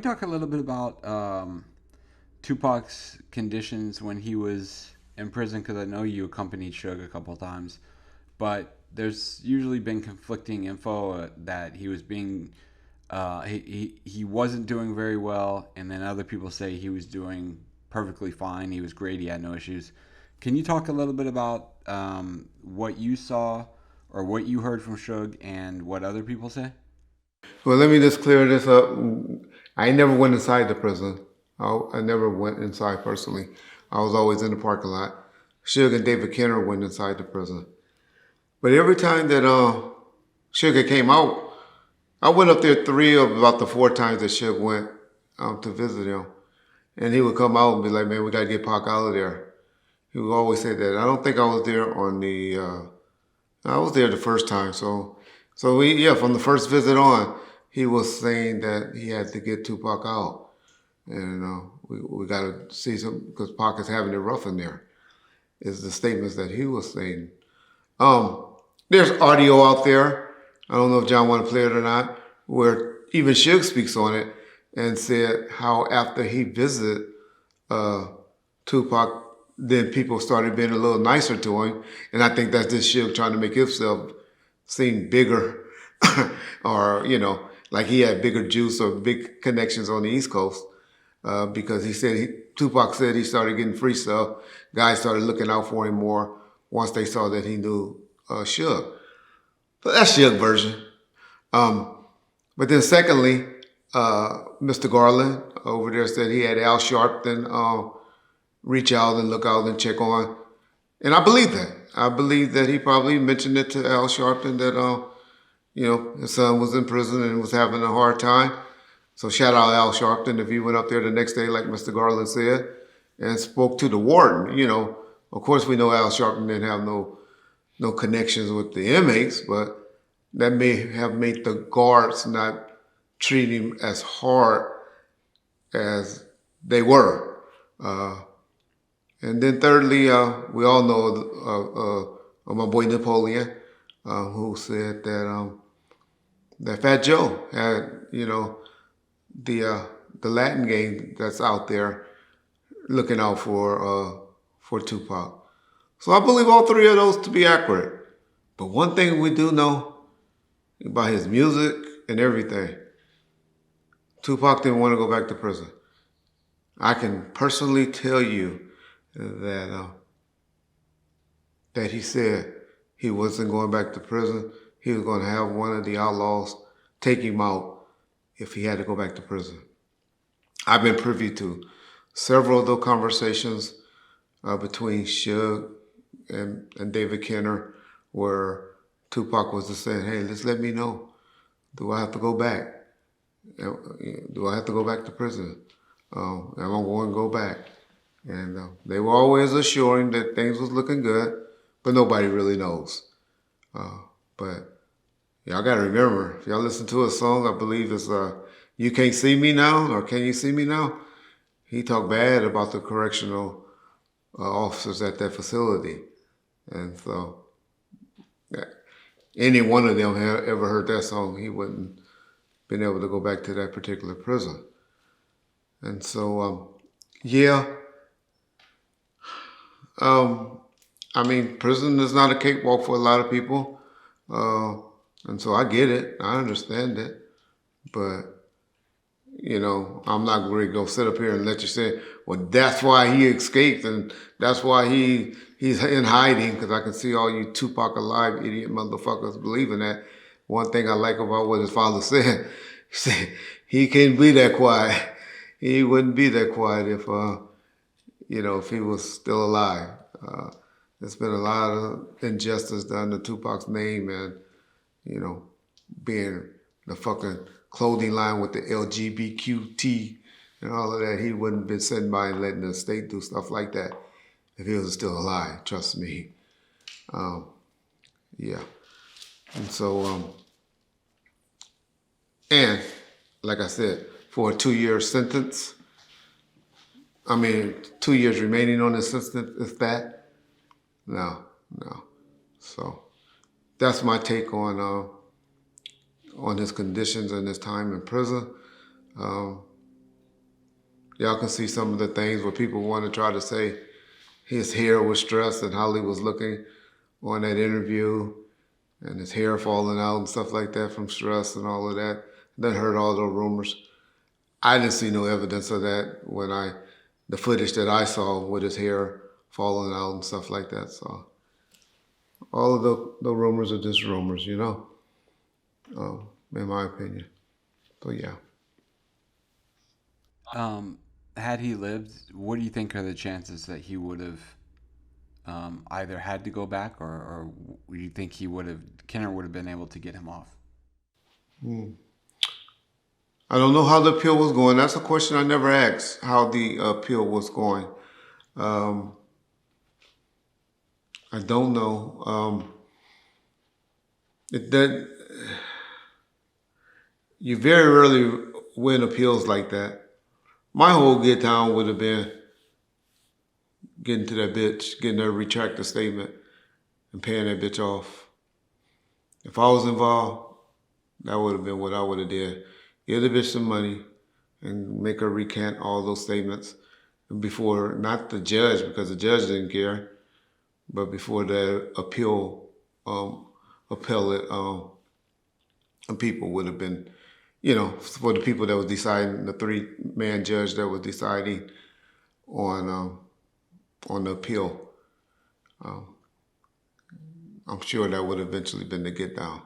talk a little bit about Tupac's conditions when he was in prison? Because I know you accompanied Suge a couple of times, but there's usually been conflicting info that he was being he wasn't doing very well, and then other people say he was doing perfectly fine. He was great. He had no issues. Can you talk a little bit about what you saw or what you heard from Suge and what other people say? Well, let me just clear this up. I never went inside the prison. I never went inside personally. I was always in the parking lot. Suge and David Kenner went inside the prison. But every time that Suge came out, I went up there three of about the four times that Suge went to visit him. And he would come out and be like, man, we got to get Pac out of there. He would always say that. I don't think I was there on the, I was there the first time. So from the first visit on, he was saying that he had to get Tupac out. And we got to see some, because Pac is having it rough in there, is the statements that he was saying. There's audio out there. I don't know if John want to play it or not, where even Suge speaks on it and said how after he visited Tupac, then people started being a little nicer to him. And I think that's just Suge trying to make himself seem bigger or, like he had bigger juice or big connections on the East Coast. Because Tupac said he started getting free stuff. Guys started looking out for him more once they saw that he knew Suge. So that's Suge's version. But then secondly, Mr. Garland over there said he had Al Sharpton reach out and look out and check on. And I believe that. I believe that he probably mentioned it to Al Sharpton that, his son was in prison and was having a hard time. So shout out Al Sharpton if he went up there the next day, like Mr. Garland said, and spoke to the warden. Of course we know Al Sharpton didn't have no connections with the inmates, but that may have made the guards not treat him as hard as they were. And then thirdly, we all know my boy Napoleon, who said that Fat Joe had, the Latin gang that's out there looking out for Tupac. So I believe all three of those to be accurate. But one thing we do know about his music and everything, Tupac didn't want to go back to prison. I can personally tell you that he said he wasn't going back to prison. He was going to have one of the outlaws take him out if he had to go back to prison. I've been privy to several of those conversations between Suge and David Kenner, where Tupac was just saying, hey, just let me know. Do I have to go back? Do I have to go back to prison? Am I going to go back? And they were always assuring that things was looking good, but nobody really knows. But y'all got to remember, if y'all listen to a song, I believe it's You Can't See Me Now, or Can You See Me Now? He talked bad about the correctional officers at that facility. And so any one of them had ever heard that song, he wouldn't been able to go back to that particular prison. And so, prison is not a cakewalk for a lot of people. And so I get it. I understand it. But, I'm not going to go sit up here and let you say, well, that's why he escaped and that's why he's in hiding, because I can see all you Tupac alive idiot motherfuckers believing that. One thing I like about what his father said, he said he can't be that quiet. He wouldn't be that quiet if he was still alive. There's been a lot of injustice done to Tupac's name and, being the fucking clothing line with the LGBTQ and all of that. He wouldn't have been sitting by and letting the state do stuff like that if he was still alive, trust me. And so, and like I said, for a 2-year sentence, 2 years remaining on this sentence, is that? No. So that's my take on his conditions and his time in prison. y'all can see some of the things where people want to try to say his hair was stressed and how he was looking on that interview and his hair falling out and stuff like that from stress and all of that. Then heard all those rumors. I didn't see no evidence of that when the footage that I saw with his hair falling out and stuff like that. So all of the rumors are just rumors, in my opinion. So yeah. Had he lived, what do you think are the chances that he would have either had to go back, or do you think Kenner would have been able to get him off? I don't know how the appeal was going. That's a question I never asked, how the appeal was going. Um, I don't know. That you very rarely win appeals like that. My whole get down would have been getting to that bitch, getting her to retract the statement and paying that bitch off. If I was involved, that would have been what I would have did. Give the bitch some money and make her recant all those statements before, not the judge, because the judge didn't care, but before the appellate people would have been, for the people that was deciding, the 3-man judge that was deciding on the appeal. I'm sure that would have eventually been the get down.